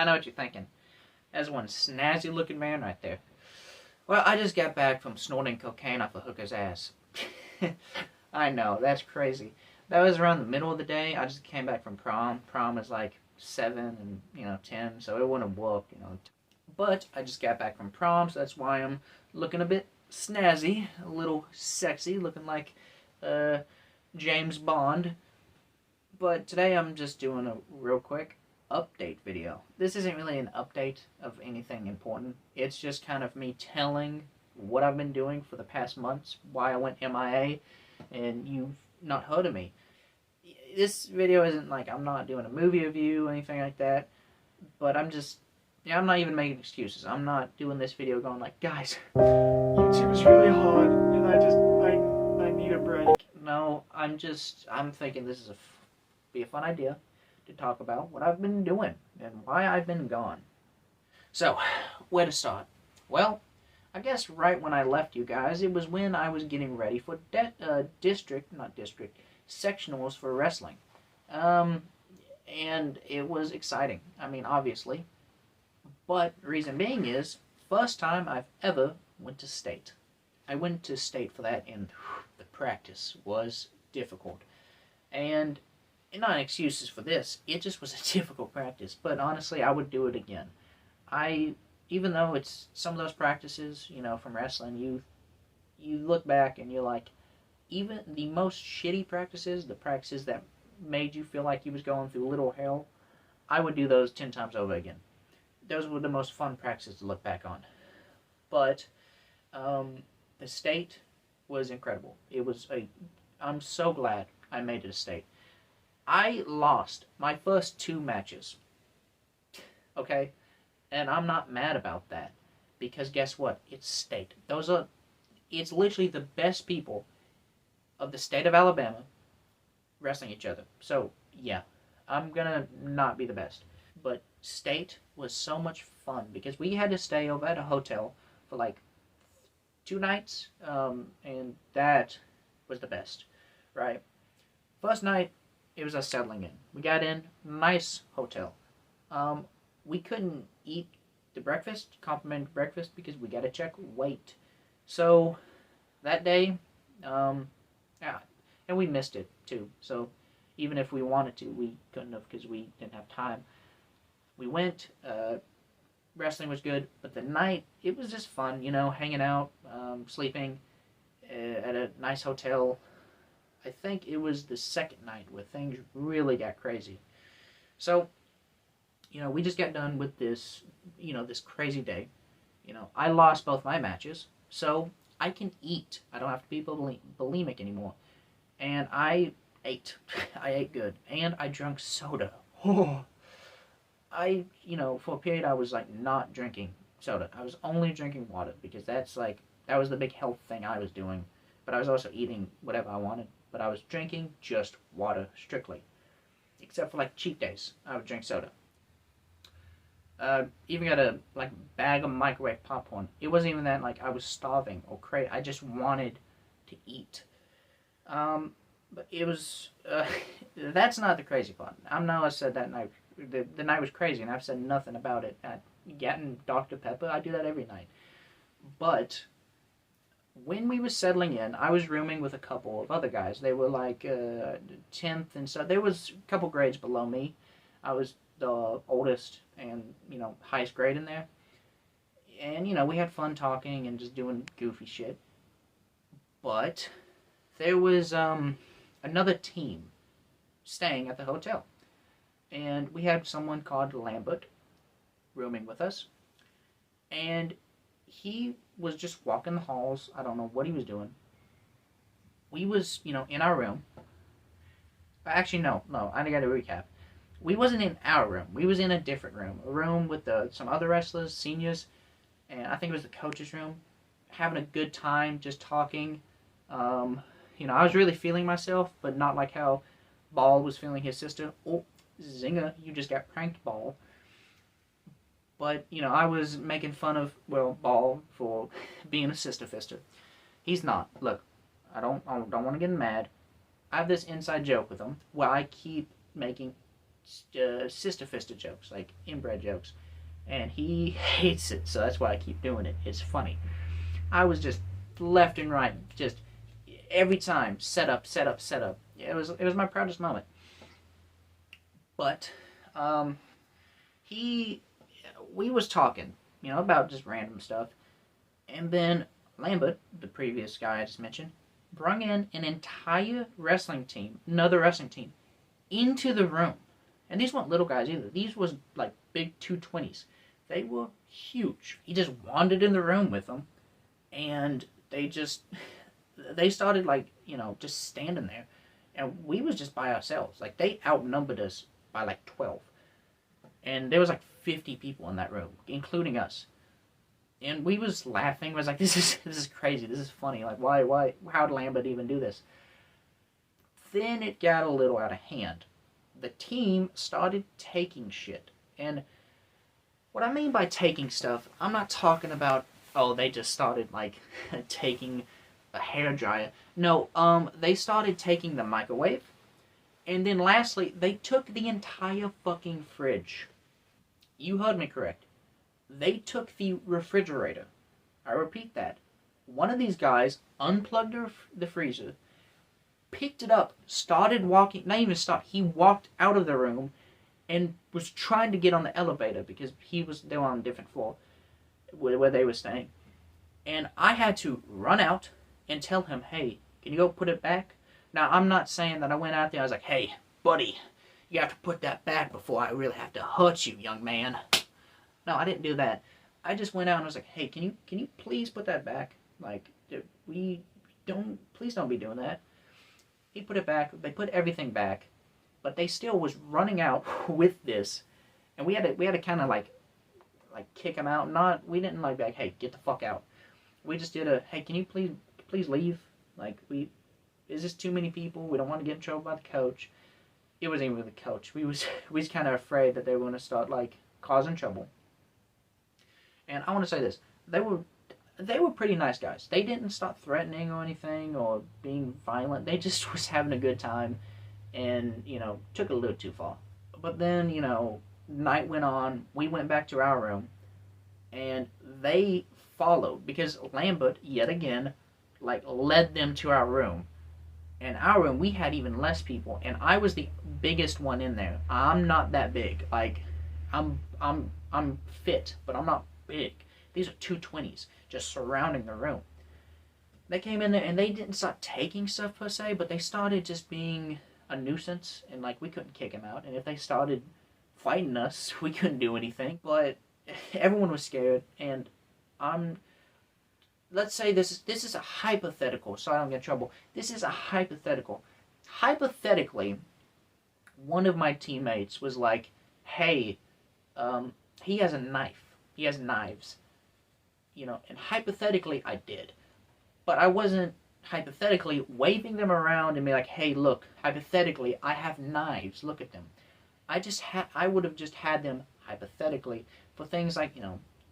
know what you're thinking. There's one snazzy looking man right there. Well, I just got back from snorting cocaine off a hooker's ass. I know, that's crazy. That was around the middle of the day. I just came back from prom. Prom is like 7 and 10, so it wouldn't have worked. But I just got back from prom, so that's why I'm looking a bit snazzy, a little sexy, looking like James Bond. But today I'm just doing a real quick update video. This isn't really an update of anything important. It's just kind of me telling what I've been doing for the past months, why I went MIA, and you've not heard of me. This video isn't like I'm not doing a movie review or anything like that, but I'm not even making excuses. I'm not doing this video going like, guys, YouTube is really hard, and I need a break. No, I'm thinking this is be a fun idea to talk about what I've been doing and why I've been gone. So, where to start? Well, I guess right when I left you guys, it was when I was getting ready for sectionals for wrestling. And it was exciting. I mean, obviously. But reason being is, first time I've ever went to state. I went to state for that, and the practice was difficult. And not excuses for this, it just was a difficult practice. But honestly, I would do it again. Even though it's some of those practices, from wrestling, you look back and you're like, even the most shitty practices, the practices that made you feel like you was going through literal hell, I would do those 10 times over again. Those were the most fun practices to look back on. But the state was incredible. I'm so glad I made it a state. I lost my first 2 matches. Okay? And I'm not mad about that. Because guess what? It's state. It's literally the best people of the state of Alabama wrestling each other. So, yeah. I'm gonna not be the best. But state was so much fun because we had to stay over at a hotel for like 2 nights. And that was the best. Right? First night, it was us settling in. We got in, nice hotel. We couldn't eat the breakfast, complimentary breakfast, because we got to check weight. So, that day, yeah, and we missed it too. So, even if we wanted to, we couldn't have because we didn't have time. We went, wrestling was good, but the night, it was just fun, hanging out, sleeping at a nice hotel. I think it was the second night where things really got crazy. So, we just got done with this, this crazy day. I lost both my matches, so I can eat. I don't have to be bulimic anymore. And I ate. I ate good. And I drank soda. For a period I was not drinking soda. I was only drinking water because that was the big health thing I was doing. But I was also eating whatever I wanted. But I was drinking just water strictly. Except for cheat days, I would drink soda. Even got a bag of microwave popcorn. It wasn't even that I was starving or crazy. I just wanted to eat. But it was that's not the crazy part. I know I said that night the night was crazy and I've said nothing about it. Getting Dr. Pepper, I do that every night. But when we were settling in, I was rooming with a couple of other guys. They were 10th and so there was a couple grades below me. I was the oldest and highest grade in there. And we had fun talking and just doing goofy shit. But there was another team staying at the hotel. And we had someone called Lambert rooming with us. And he was just walking the halls. I don't know what he was doing. We was, in our room. Actually, no, I got to recap. We wasn't in our room. We was in a different room. A room with some other wrestlers, seniors, and I think it was the coach's room. Having a good time, just talking. I was really feeling myself, but not like how Ball was feeling his sister. Oh, Zinger, you just got pranked, Ball. But, I was making fun of, Ball for being a sister fister. He's not. Look, I don't want to get him mad. I have this inside joke with him where I keep making sister fisted jokes, like inbred jokes, and he hates it. So that's why I keep doing it. It's funny. I was just left and right, just every time set up, set up, set up. It was my proudest moment. But he we was talking, about just random stuff, and then Lambert, the previous guy I just mentioned, brought in an entire wrestling team, another wrestling team, into the room. And these weren't little guys either. These was like big 220s. They were huge. He just wandered in the room with them, and they started like, just standing there. And we was just by ourselves. Like, they outnumbered us by like 12. And there was like 50 people in that room, including us. And we was laughing. We was like, this is crazy. This is funny. Like, why, how did Lambert even do this? Then it got a little out of hand. The team started taking shit. And what I mean by taking stuff, I'm not talking about, they just started, like, taking a hairdryer. No, they started taking the microwave. And then lastly, they took the entire fucking fridge. You heard me correct. They took the refrigerator. I repeat that. One of these guys unplugged the freezer, picked it up, started walking, not even stopped, he walked out of the room and was trying to get on the elevator because they were on a different floor where they were staying. And I had to run out and tell him, hey, can you go put it back? Now, I'm not saying that I went out there, I was like, hey, buddy, you have to put that back before I really have to hurt you, young man. No, I didn't do that. I just went out and was like, hey, can you please put that back? Like, please don't be doing that. He put it back. They put everything back, but they still was running out with this, and we had to kind of like kick him out. We didn't like, hey, get the fuck out. We just did hey, can you please leave? Like, is this too many people? We don't want to get in trouble by the coach. It wasn't even the coach. We was kind of afraid that they were going to start like causing trouble. And I want to say this: they were pretty nice guys. They didn't start threatening or anything or being violent. They just was having a good time, and took it a little too far. But then night went on. We went back to our room, and they followed because Lambert yet again like led them to our room. In our room, we had even less people, and I was the biggest one in there. I'm not that big. Like, I'm fit, but I'm not big. These are 220s just surrounding the room. They came in there, and they didn't start taking stuff per se, but they started just being a nuisance, and like we couldn't kick them out. And if they started fighting us, we couldn't do anything. But everyone was scared, and let's say this is a hypothetical, so I don't get in trouble. This is a hypothetical. Hypothetically, one of my teammates was like, hey, he has a knife. He has knives. And hypothetically, I did. But I wasn't hypothetically waving them around and be like, hey, look, hypothetically, I have knives. Look at them. I would have just had them hypothetically for things like,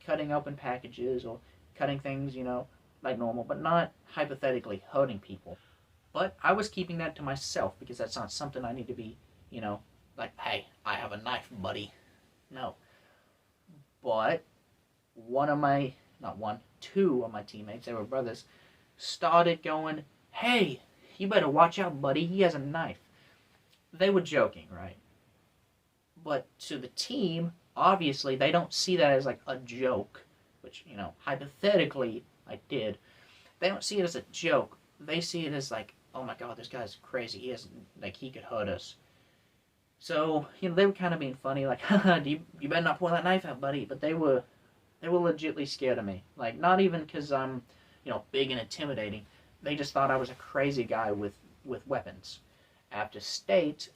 cutting open packages or cutting things, like normal, but not hypothetically hurting people. But I was keeping that to myself because that's not something I need to be, like, hey, I have a knife, buddy. No. But two of my teammates, they were brothers, started going, hey, you better watch out, buddy, he has a knife. They were joking, right? But to the team, obviously, they don't see that as like a joke, which, hypothetically, I did. They don't see it as a joke. They see it as like, oh my god, this guy's crazy. He could hurt us. So, they were kind of being funny, like, haha, you better not pull that knife out, buddy. But they were legitimately scared of me. Like, not even because I'm, big and intimidating. They just thought I was a crazy guy with weapons. After state,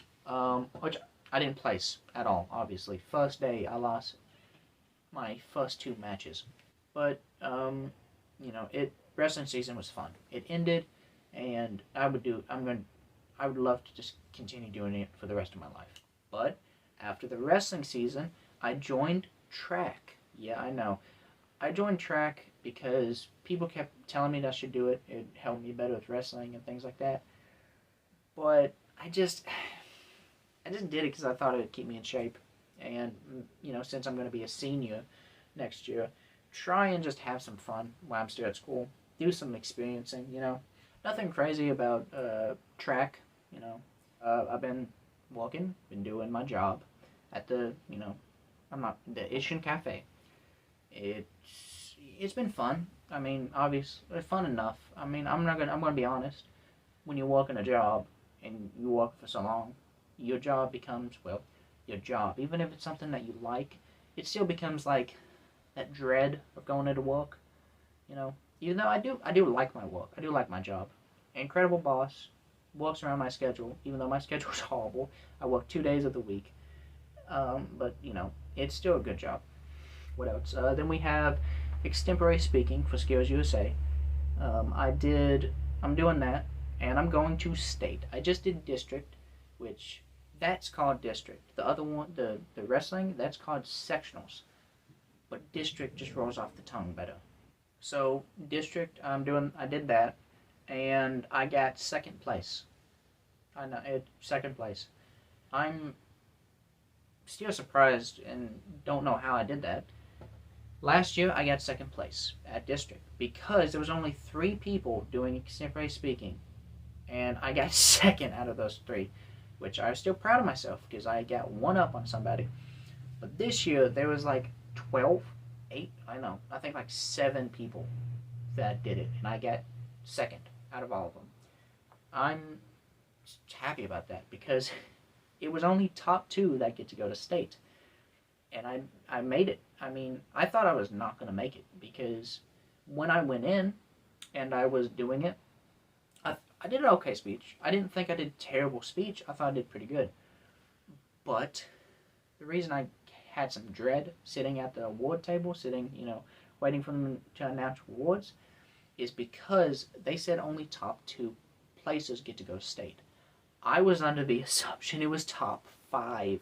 which I didn't place at all, obviously. First day, I lost my first 2 matches. But, wrestling season was fun. It ended, and I would love to just continue doing it for the rest of my life. But after the wrestling season, I joined track. Yeah, I know. I joined track because people kept telling me that I should do it. It helped me better with wrestling and things like that. But I just did it because I thought it would keep me in shape. And, since I'm going to be a senior next year, try and just have some fun while I'm still at school. Do some experiencing. Nothing crazy about track. I've been working, been doing my job at the Ishin Cafe. It's been fun. I mean, obviously, fun enough. I mean, I'm gonna be honest. When you work in a job and you work for so long, your job becomes, well, your job. Even if it's something that you like, it still becomes like that dread of going into work. You know, even though I do like my work. I do like my job. Incredible boss, works around my schedule. Even though my schedule is horrible, I work 2 days of the week. But it's still a good job. What else? Then we have extempore speaking for Skills USA. I did. I'm doing that, and I'm going to state. I just did district, which that's called district. The other one, the wrestling, that's called sectionals. But district just rolls off the tongue better. So district, I did that, and I got second place. I know second place. I'm still surprised and don't know how I did that. Last year, I got second place at district because there was only 3 people doing extempore speaking, and I got second out of those 3, which I'm still proud of myself because I got one up on somebody. But this year, there was like 12, 8, I know, I think like 7 people that did it, and I got second out of all of them. I'm happy about that because it was only top 2 that get to go to state, and I made it. I mean, I thought I was not going to make it because when I went in and I was doing it, I did an okay speech. I didn't think I did a terrible speech. I thought I did pretty good. But the reason I had some dread sitting at the award table, waiting for them to announce awards, is because they said only top 2 places get to go to state. I was under the assumption it was top 5.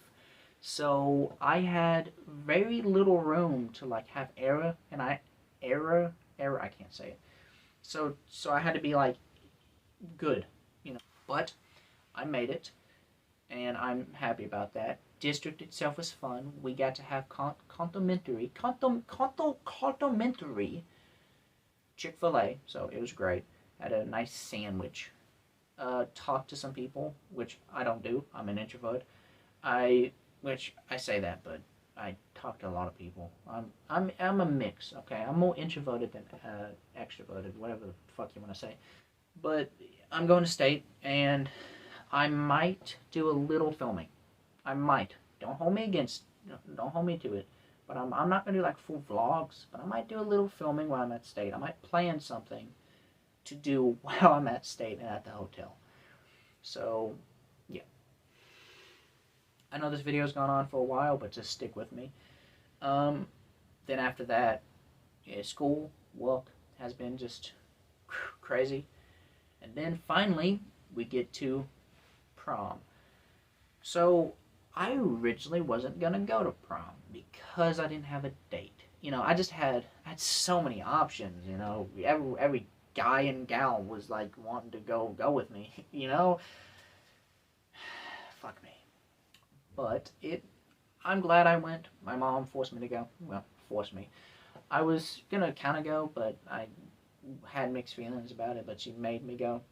So I had very little room to like have error, I can't say it. So I had to be like good. But I made it, and I'm happy about that. District itself was fun. We got to have complimentary Chick-fil-A, so it was great. Had a nice sandwich. Talked to some people, which I don't do. I'm an introvert. Which I say that, but I talk to a lot of people. I'm a mix. Okay, I'm more introverted than extroverted, whatever the fuck you want to say. But I'm going to state, and I might do a little filming. I might. Don't hold me against. Don't hold me to it. But I'm not gonna do like full vlogs. But I might do a little filming while I'm at state. I might plan something to do while I'm at state and at the hotel. So, yeah. I know this video's gone on for a while, but just stick with me. Then after that, school, work has been just crazy. And then finally, we get to prom. So, I originally wasn't gonna go to prom because I didn't have a date. I had so many options. Every guy and gal was like wanting to go with me. Fuck me. But I'm glad I went. My mom forced me to go. Well, forced me. I was gonna kind of go, but I had mixed feelings about it. But she made me go.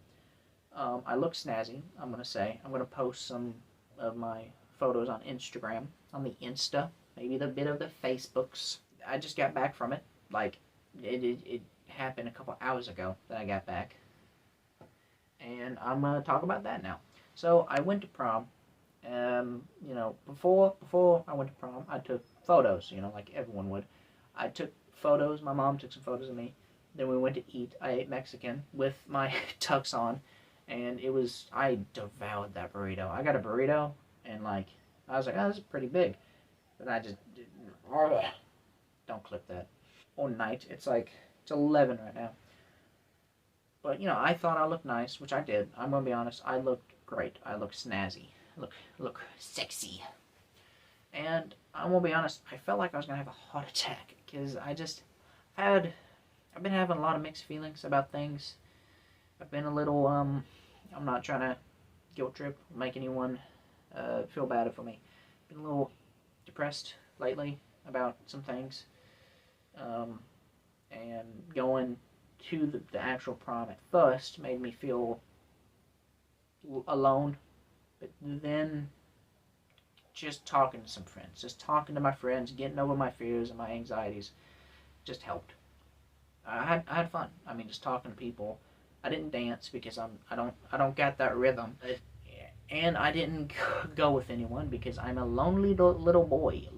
I look snazzy. I'm gonna say. I'm gonna post some of my photos on Instagram, on the Insta, maybe the bit of the Facebooks. I just got back from it. Like it happened a couple hours ago that I got back, and I'm gonna talk about that now. So I went to prom. Before I went to prom, I took photos. Like everyone would. I took photos. My mom took some photos of me. Then we went to eat. I ate Mexican with my tux on, and I devoured that burrito. I got a burrito, and I was like, oh, this is pretty big. But I just don't clip that. Or night. It's 11 right now. But I thought I looked nice, which I did. I'm gonna be honest. I looked great. I looked snazzy. Look sexy. And I'm gonna be honest. I felt like I was gonna have a heart attack because I've been having a lot of mixed feelings about things. I've been a little I'm not trying to guilt trip, make anyone feel bad for me. Been a little depressed lately about some things. And going to the actual prom at first made me feel alone. But then just talking to some friends, just talking to my friends, getting over my fears and my anxieties just helped. I had fun. I mean, just talking to people. I didn't dance because I don't got that rhythm. And I didn't go with anyone because I'm a lonely little boy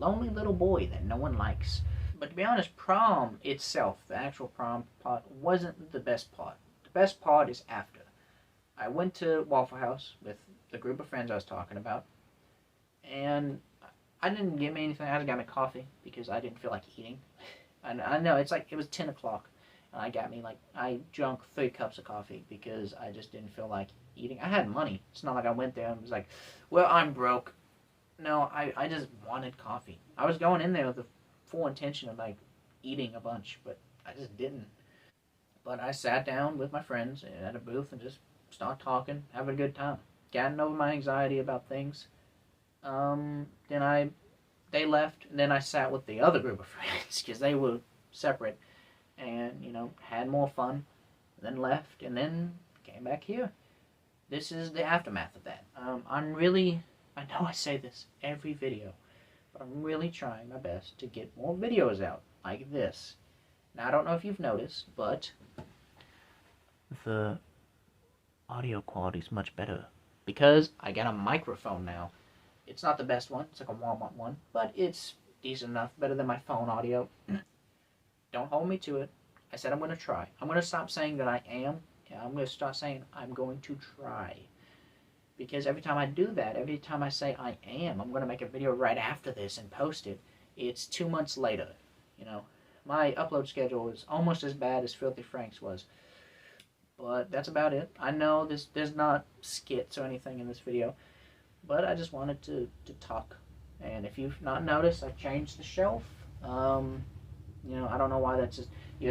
that no one likes. But to be honest, prom itself, the actual prom part, wasn't the best part. The best part is after. I went to Waffle House with the group of friends I was talking about, and I didn't get me anything. I just got me coffee because I didn't feel like eating. And I know it's like it was 10 o'clock, and I drank 3 cups of coffee because I just didn't feel like eating. I had money. It's not like I went there and was like, well, I'm broke. No, I just wanted coffee. I was going in there with the full intention of like eating a bunch, but I just didn't. But I sat down with my friends at a booth and just started talking, having a good time, getting over my anxiety about things. They left, and then I sat with the other group of friends because they were separate, and had more fun. Then left, and then came back here. This is the aftermath of that. I know I say this every video, but I'm really trying my best to get more videos out like this. Now, I don't know if you've noticed, but the audio quality is much better because I got a microphone now. It's not the best one. It's like a Walmart one, but it's decent enough, better than my phone audio. Don't hold me to it. I said I'm going to try. I'm going to stop saying that I am. I'm going to start saying I'm going to try. Because every time I do that, every time I say I am, I'm going to make a video right after this and post it. It's 2 months later. My upload schedule is almost as bad as Filthy Frank's was. But that's about it. I know there's not skits or anything in this video. But I just wanted to talk. And if you've not noticed, I changed the shelf. I don't know why that's just...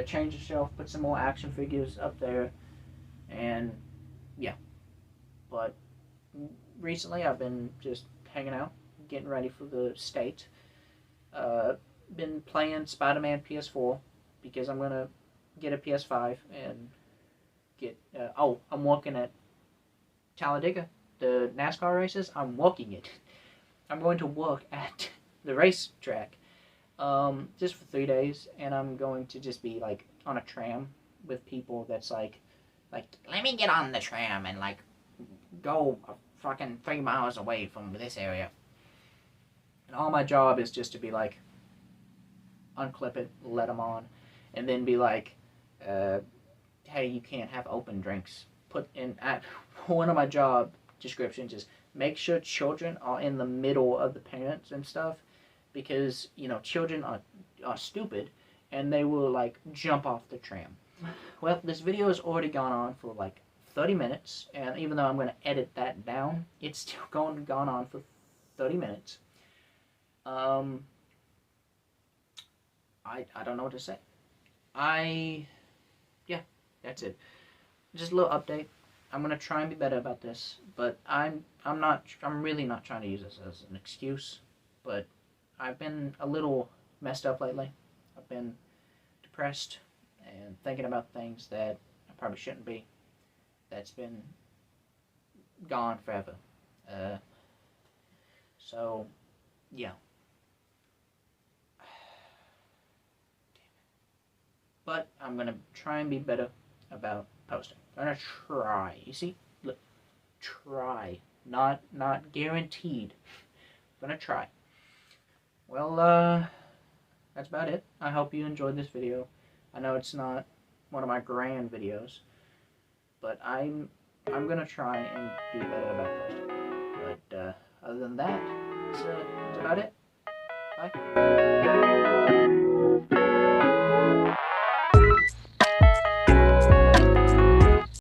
change the shelf, put some more action figures up there. And, yeah. But recently I've been just hanging out, getting ready for the state. Been playing Spider-Man PS4 because I'm going to get a PS5 and get... I'm working at Talladega. The NASCAR races, I'm working it. I'm going to work at the racetrack just for 3 days, and I'm going to just be like on a tram with people that's like let me get on the tram and like go fucking 3 miles away from this area. And all my job is just to be like unclip it, let them on, and then be like, hey, you can't have open drinks. Put in at one of my job descriptions is make sure children are in the middle of the parents and stuff, because children are stupid and they will like jump off the tram. Well, this video has already gone on for like 30 minutes, and even though I'm going to edit that down, it's still gone on for 30 minutes. I don't know what to say. Yeah, that's it. Just a little update. I'm gonna try and be better about this, but I'm really not trying to use this as an excuse, but I've been a little messed up lately. I've been depressed and thinking about things that I probably shouldn't be. That's been gone forever. So, yeah. But I'm gonna try and be better about posting. I'm gonna try. You see? Look. Try. Not guaranteed. I'm gonna try. Well, that's about it. I hope you enjoyed this video. I know it's not one of my grand videos, but I'm gonna try and be better about posting. But other than that, that's about it. Bye.